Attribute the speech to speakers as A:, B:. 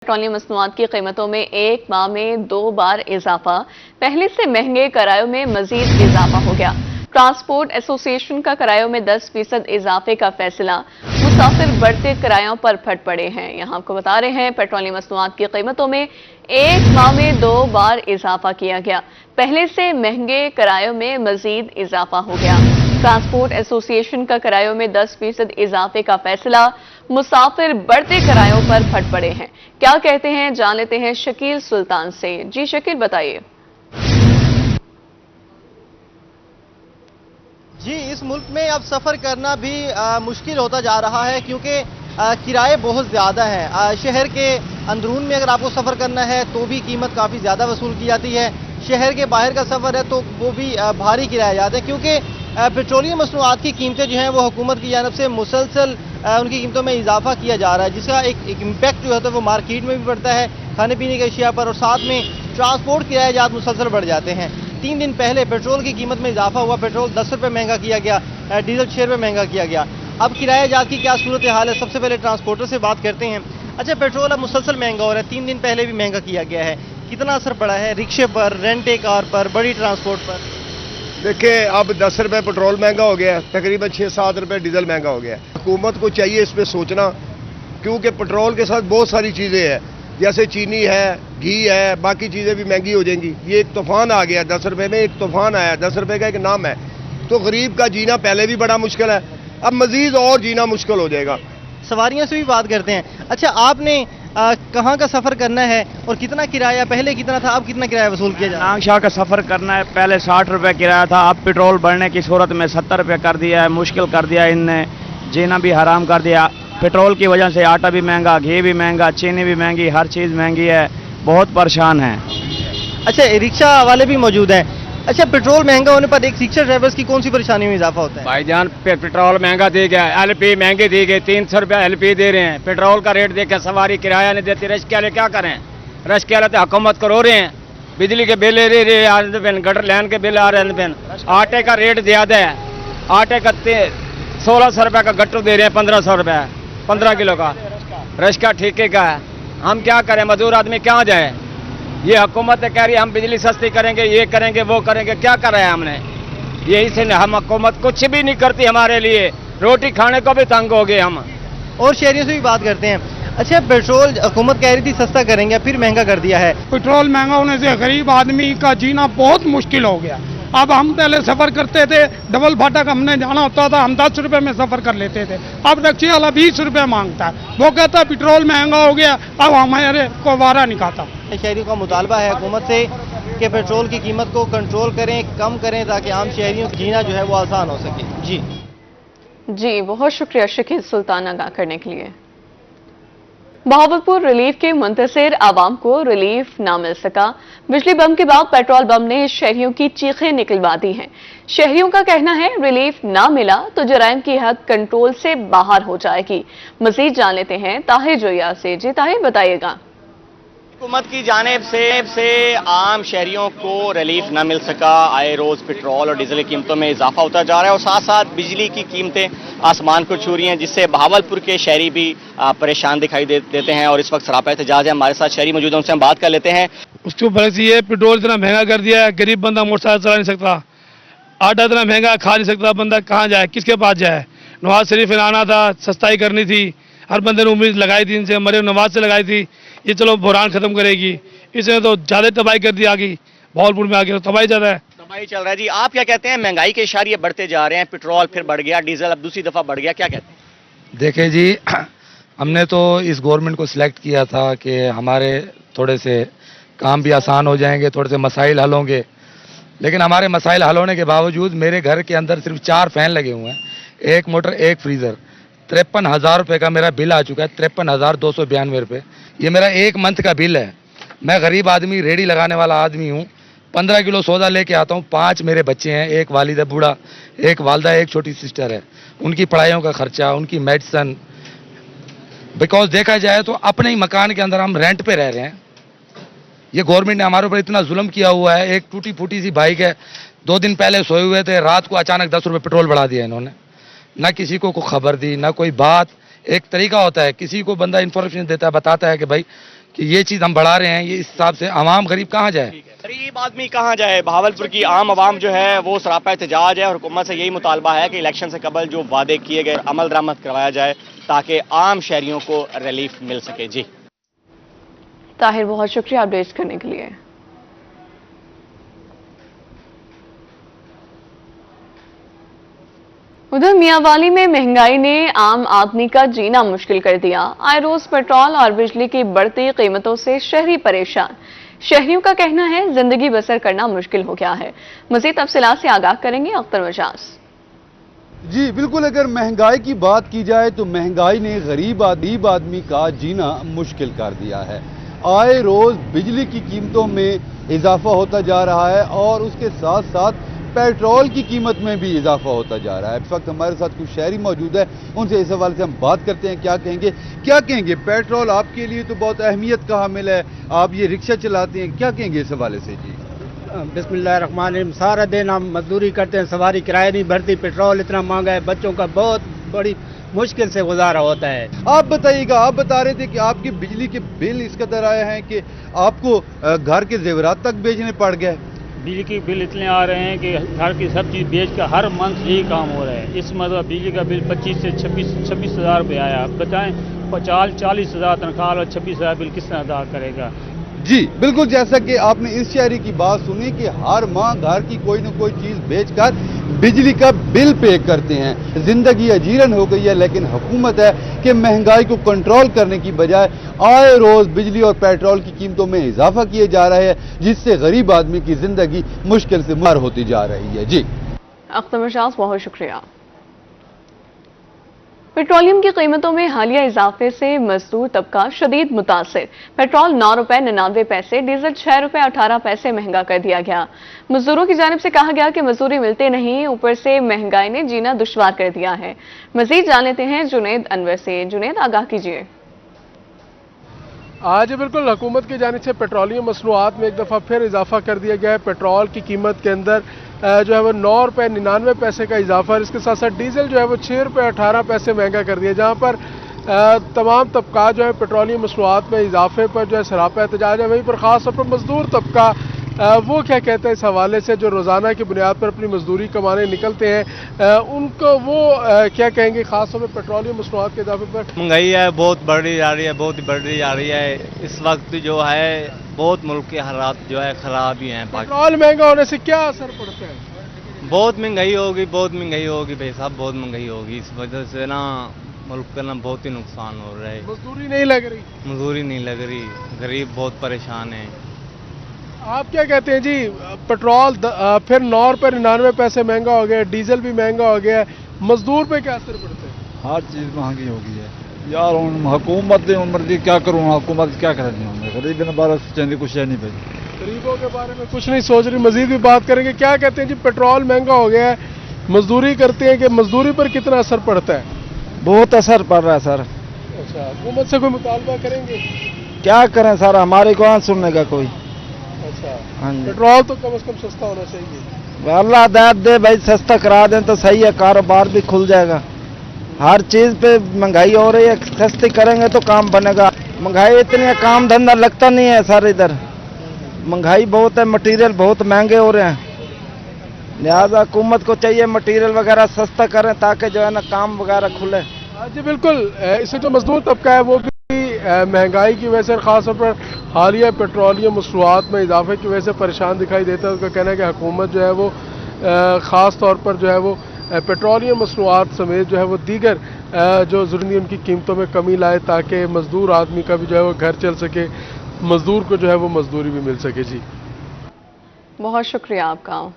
A: Petroleum मसनूआत की कीमतों में एक माह में 2 बार इजाफा, पहले से महंगे किरायों में मजीद इजाफा हो गया। ट्रांसपोर्ट एसोसिएशन का किरायों में 10% इजाफे का फैसला, मुसाफिर बढ़ते किरायों पर फट पड़े हैं। यहाँ आपको बता रहे हैं पेट्रोलियम मसनूआत की कीमतों में एक माह में 2 बार इजाफा किया गया, पहले से महंगे किरायों में मजीद इजाफा हो गया। ट्रांसपोर्ट एसोसिएशन का किरायों में 10% इजाफे का फैसला, मुसाफिर बढ़ते किरायों पर फट पड़े हैं। क्या कहते हैं जान लेते हैं शकील सुल्तान से। जी शकील बताइए।
B: जी, इस मुल्क में अब सफ़र करना भी मुश्किल होता जा रहा है क्योंकि किराए बहुत ज़्यादा हैं। शहर के अंदरून में अगर आपको सफ़र करना है तो भी कीमत काफ़ी ज़्यादा वसूल की जाती है। शहर के बाहर का सफ़र है तो वो भी भारी किराए जाते हैं क्योंकि पेट्रोलियम मसनूआत की कीमतें जो हैं वो हुकूमत की जानब से मुसलसल उनकी कीमतों में इजाफा किया जा रहा है, जिसका एक इम्पैक्ट जो होता है वो मार्केट में भी पड़ता है, खाने पीने की अशिया पर, और साथ में ट्रांसपोर्ट किरायाजात मुसलसल बढ़ जाते हैं। 3 दिन पहले पेट्रोल की कीमत में इजाफा हुआ, पेट्रोल 10 रुपये महंगा किया गया, डीजल 6 रुपये महंगा किया गया। अब किरायाजात की क्या सूरत हाल है, सबसे पहले ट्रांसपोर्टर से बात करते हैं। अच्छा, पेट्रोल अब मुसलसल महंगा हो रहा है, 3 दिन पहले भी महंगा किया गया है, कितना असर पड़ा है रिक्शे पर, रेंट ए कार पर, बड़ी ट्रांसपोर्ट पर?
C: देखिए, अब 10 रुपये पेट्रोल महंगा हो गया है, तकरीबन 6-7 रुपये डीजल महंगा हो गया है। हुकूमत को चाहिए इस पे सोचना, क्योंकि पेट्रोल के साथ बहुत सारी चीज़ें हैं, जैसे चीनी है, घी है, बाकी चीज़ें भी महंगी हो जाएंगी। ये एक तूफान आ गया, 10 रुपये में एक तूफान आया, 10 रुपये का एक नाम है। तो गरीब का जीना पहले भी बड़ा मुश्किल है, अब मजीद और जीना मुश्किल हो जाएगा।
B: सवारियों से भी बात करते हैं। अच्छा, आपने कहाँ का सफ़र करना है और कितना किराया, पहले कितना था, अब कितना किराया वसूल किया जा रहा है?
D: नागशाह का सफ़र करना है, पहले 60 रुपये किराया था, अब पेट्रोल बढ़ने की सूरत में 70 रुपये कर दिया है। मुश्किल कर दिया इनने, जीना भी हराम कर दिया। पेट्रोल की वजह से आटा भी महंगा, घी भी महंगा, चीनी भी महंगी, हर चीज़ महंगी है, बहुत परेशान है।
B: अच्छा, रिक्शा वाले भी मौजूद हैं। अच्छा, पेट्रोल महंगा होने पर एक रिक्शा ड्राइवर्स की कौन सी परेशानी में इजाफा होता है?
D: भाईजान, पेट्रोल महंगा दे गया, एलपी महंगी दी गई, 300 रुपये एलपी दे रहे हैं। पेट्रोल का रेट देकर सवारी किराया नहीं देती, रश के वाले क्या करें? रश के वाले तो हुकूमत को रो रहे हैं, बिजली के बिल ले रहे हैं, गटर लाइन के बिल आ रहे हैं। आटे का रेट ज़्यादा है, आटे का 1600 रुपये का गट्टू दे रहे हैं, 1500 रुपये 15 किलो का। रश का ठेके का है, हम क्या करें? मजदूर आदमी क्या जाए? ये हुकूमत कह रही है हम बिजली सस्ती करेंगे, ये करेंगे, वो करेंगे, क्या कर रहे हैं हमने? यही से हम हुकूमत कुछ भी नहीं करती हमारे लिए, रोटी खाने को भी तंग हो गए हम।
B: और शहरियों से भी बात करते हैं। अच्छा, पेट्रोल हुकूमत कह रही थी सस्ता करेंगे, फिर महंगा कर दिया है।
E: पेट्रोल महंगा होने से गरीब आदमी का जीना बहुत मुश्किल हो गया। अब हम पहले सफ़र करते थे, डबल फाटक हमने जाना होता था, हम 10 रुपये में सफ़र कर लेते थे, अब रिक्शे वाला 20 रुपये मांगता है। वो कहता है पेट्रोल महंगा हो गया, अब हमारे को वारा नहीं खाता।
B: शहरियों का मुतालबा है हुकूमत से कि पेट्रोल की कीमत को कंट्रोल करें, कम करें, ताकि आम शहरियों का जीना जो है वो आसान हो सके।
A: जी, बहुत शुक्रिया शकील सुल्तान आगाह करने के लिए। बहावलपुर रिलीफ के मुंतसिर आवाम को रिलीफ ना मिल सका। बिजली बम के बाद पेट्रोल बम ने शहरियों की चीखें निकलवा दी हैं। शहरियों का कहना है रिलीफ ना मिला तो जराइम की हद कंट्रोल से बाहर हो जाएगी। मजीद जान लेते हैं ताहिर जोया से। जी ताहिर, बताइएगा।
F: हुकूमत की जानिब से आम शहरियों को रिलीफ न मिल सका। आए रोज़ पेट्रोल और डीजल की कीमतों में इजाफा होता जा रहा है और साथ साथ बिजली की कीमतें आसमान को छू रही हैं, जिससे बहावलपुर के शहरी भी परेशान दिखाई देते हैं। और इस वक्त सरापा एहतजाज है, हमारे साथ शहरी मौजूद हैं, उनसे हम बात कर लेते हैं।
E: उसके ऊपर ये पेट्रोल इतना महंगा कर दिया है, गरीब बंदा मोटरसाइकिल चला नहीं सकता, आटा इतना महंगा खा नहीं सकता, बंदा कहाँ जाए, किसके पास जाए? नवाज शरीफ आना था, सस्ताई करनी थी, हर बंदे ने उम्मीद लगाई थी इनसे, मरे नवाज से लगाई थी, ये चलो बुरान खत्म करेगी। इसने तो ज़्यादा तबाही कर दी, आगे बहावलपुर में आगे तो तबाही ज़्यादा है।
F: तबाही चल रहा है जी। आप क्या कहते हैं? महंगाई के इशारे बढ़ते जा रहे हैं, पेट्रोल फिर बढ़ गया, डीजल अब दूसरी दफ़ा बढ़ गया, क्या कहते हैं?
G: देखें जी, हमने तो इस गवर्नमेंट को सिलेक्ट किया था कि हमारे थोड़े से काम भी आसान हो जाएंगे, थोड़े से मसाइल हल होंगे, लेकिन हमारे मसाइल हल होने के बावजूद मेरे घर के अंदर सिर्फ 4 फैन लगे हुए हैं, 1 मोटर 1 फ्रीज़र, 53,000 रुपये का मेरा बिल आ चुका है, 53,292 रुपये। ये मेरा 1 मंथ का बिल है। मैं गरीब आदमी, रेडी लगाने वाला आदमी हूँ, 15 किलो सौदा लेके आता हूँ। 5 मेरे बच्चे हैं, एक वालिद है बूढ़ा, एक वालदा है, एक छोटी सिस्टर है। उनकी पढ़ाइयों का खर्चा, उनकी मेडिसन, बिकॉज देखा जाए तो अपने ही मकान के अंदर हम रेंट पे रह रहे हैं। ये गवर्नमेंट ने हमारे ऊपर इतना जुल्म किया हुआ है। एक टूटी फूटी सी बाइक है, 2 दिन पहले सोए हुए थे, रात को अचानक 10 रुपये पेट्रोल बढ़ा दिया इन्होंने, ना किसी को खबर दी, ना कोई बात। एक तरीका होता है, किसी को बंदा इन्फॉर्मेशन देता है, बताता है कि भाई کہ یہ چیز ہم بڑھا رہے ہیں، یہ اس حساب سے عوام غریب کہاں جائے؟
F: غریب آدمی کہاں جائے؟ بہاولپور کی عام عوام جو ہے وہ سراپا احتجاج ہے اور حکومت سے یہی مطالبہ ہے کہ الیکشن سے قبل جو وعدے کیے گئے عمل درآمد کروایا جائے تاکہ عام شہریوں کو ریلیف مل سکے۔ جی
A: طاہر، بہت شکریہ اپڈیٹ کرنے کے لیے۔ ادھر میاں والی میں مہنگائی نے عام آدمی کا جینا مشکل کر دیا۔ آئے روز پیٹرول اور بجلی کی بڑھتی قیمتوں سے شہری پریشان۔ شہریوں کا کہنا ہے زندگی بسر کرنا مشکل ہو گیا ہے۔ مزید تفصیلات سے آگاہ کریں گے اختر مجاز۔
H: جی بالکل، اگر مہنگائی کی بات کی جائے تو مہنگائی نے غریب آدمی کا جینا مشکل کر دیا ہے۔ آئے روز بجلی کی قیمتوں میں اضافہ ہوتا جا رہا ہے اور اس کے ساتھ ساتھ پیٹرول کی قیمت میں بھی اضافہ ہوتا جا رہا ہے۔ اس وقت ہمارے ساتھ کچھ شہری موجود ہے، ان سے اس حوالے سے ہم بات کرتے ہیں۔ کیا کہیں گے پیٹرول آپ کے لیے تو بہت اہمیت کا حامل ہے، آپ یہ رکشہ چلاتے ہیں، کیا کہیں گے اس حوالے سے؟ جی
I: بسم اللہ الرحمن الرحیم۔ سارا دن ہم مزدوری کرتے ہیں، سواری کرایہ نہیں بھرتی، پیٹرول اتنا مہنگا ہے، بچوں کا بہت بڑی مشکل سے گزارا ہوتا ہے۔
H: آپ بتائیے گا، آپ بتا رہے تھے کہ آپ کے بجلی کے بل اس قدر آئے ہیں کہ آپ کو گھر کے زیورات تک بیچنے پڑ گئے۔
J: بجلی کے بل اتنے آ رہے ہیں کہ گھر کی سب چیز بیچ کر ہر منتھ یہی کام ہو رہا ہے۔ اس مرتبہ بجلی کا بل 25 سے 26 ہزار روپے آیا۔ اب بتائیں 40 ہزار تنخواہ اور 26 ہزار بل کس طرح ادا کرے گا؟
H: جی بالکل، جیسا کہ آپ نے اس شہری کی بات سنی کہ ہر ماہ گھر کی کوئی نہ کوئی چیز بیچ کر بجلی کا بل پے کرتے ہیں۔ زندگی اجیرن ہو گئی ہے، لیکن حکومت ہے کہ مہنگائی کو کنٹرول کرنے کی بجائے آئے روز بجلی اور پیٹرول کی قیمتوں میں اضافہ کیے جا رہے ہیں، جس سے غریب آدمی کی زندگی مشکل سے مار ہوتی جا رہی ہے۔ جی
A: اختر مجاز، بہت شکریہ۔ پیٹرولیم کی قیمتوں میں حالیہ اضافے سے مزدور طبقہ شدید متاثر۔ پیٹرول 9 روپے 99 پیسے، ڈیزل 6 روپے 18 پیسے مہنگا کر دیا گیا۔ مزدوروں کی جانب سے کہا گیا کہ مزدوری ملتے نہیں، اوپر سے مہنگائی نے جینا دشوار کر دیا ہے۔ مزید جان لیتے ہیں جنید انور سے۔ جنید، آگاہ کیجیے۔
K: آج بالکل حکومت کی جانب سے پیٹرولیم مصنوعات میں ایک دفعہ پھر اضافہ کر دیا گیا ہے۔ پیٹرول کی قیمت کے اندر جو ہے وہ 9 روپے 99 پیسے کا اضافہ ہے۔ اس کے ساتھ ساتھ ڈیزل جو ہے وہ 6 روپے 18 پیسے مہنگا کر دیا، جہاں پر تمام طبقات جو ہے پیٹرولیم مصنوعات میں اضافے پر جو ہے سراپا احتجاج ہے۔ وہیں پر خاص طور پر مزدور طبقہ وہ کیا کہتا ہے اس حوالے سے، جو روزانہ کی بنیاد پر اپنی مزدوری کمانے نکلتے ہیں، ان کو وہ کیا کہیں گے خاص طور پر پیٹرولیم مصنوعات کے اضافے پر؟
L: مہنگائی ہے بہت بڑھتی جا رہی ہے، بہت ہی بڑھتی جا رہی ہے۔ اس وقت جو ہے بہت ملک کے حالات جو ہے خراب ہی ہیں۔
K: پیٹرول مہنگا ہونے سے کیا اثر پڑتا ہے؟
L: بہت مہنگائی ہوگی بھائی صاحب، بہت مہنگائی ہوگی۔ اس وجہ سے نا ملک کا نا بہت ہی نقصان ہو رہا ہے۔
K: مزدوری نہیں لگ رہی؟
L: مزدوری نہیں لگ رہی، غریب بہت پریشان ہیں۔
K: آپ کیا کہتے ہیں جی؟ پیٹرول پھر 9 روپے 99 پیسے مہنگا ہو گیا، ڈیزل بھی مہنگا ہو گیا، مزدور پہ کیا اثر پڑتا ہے؟
M: ہر چیز مہنگی ہو گئی ہے یار۔ حکومت مرضی کیا کروں، حکومت کیا کرنی ہے؟ غریب نے بارہ چندی کچھ ہے نہیں بھائی،
K: غریبوں کے بارے میں کچھ نہیں سوچ رہی۔ مزید بھی بات کریں گے۔ کیا کہتے ہیں جی؟ پیٹرول مہنگا ہو گیا ہے، مزدوری کرتے ہیں کہ مزدوری پر کتنا اثر پڑتا ہے؟
I: بہت اثر پڑ رہا ہے سر۔
K: اچھا، حکومت سے کوئی مطالبہ کریں گے؟
I: کیا کریں سر، ہمارے کو سننے کا کوئی۔
K: اچھا،
I: ہاں جی،
K: پیٹرول تو کم از کم سستا ہونا چاہیے۔
I: اللہ ہدایت دے بھائی، سستا کرا دیں تو صحیح ہے، کاروبار بھی کھل جائے گا۔ ہر چیز پہ مہنگائی ہو رہی ہے، سستی کریں گے تو کام بنے گا۔ مہنگائی اتنی ہے، کام دھندا لگتا نہیں ہے سر ادھر، مہنگائی بہت ہے، مٹیریل بہت مہنگے ہو رہے ہیں۔ لہذا حکومت کو چاہیے مٹیریل وغیرہ سستا کریں تاکہ جو ہے نا کام وغیرہ کھلے۔
K: جی بالکل، اس سے جو مزدور طبقہ ہے وہ بھی مہنگائی کی وجہ سے، خاص طور پر حالیہ پیٹرولیم مصنوعات میں اضافے کی وجہ سے پریشان دکھائی دیتا ہے۔ اس کا کہنا ہے کہ حکومت جو ہے وہ خاص طور پر جو ہے وہ پیٹرولیم مصنوعات سمیت جو ہے وہ دیگر جو ضروری ان کی قیمتوں میں کمی لائے تاکہ مزدور آدمی کا بھی جو ہے وہ گھر چل سکے، مزدور کو جو ہے وہ مزدوری بھی مل سکے۔ جی
A: بہت شکریہ آپ کا۔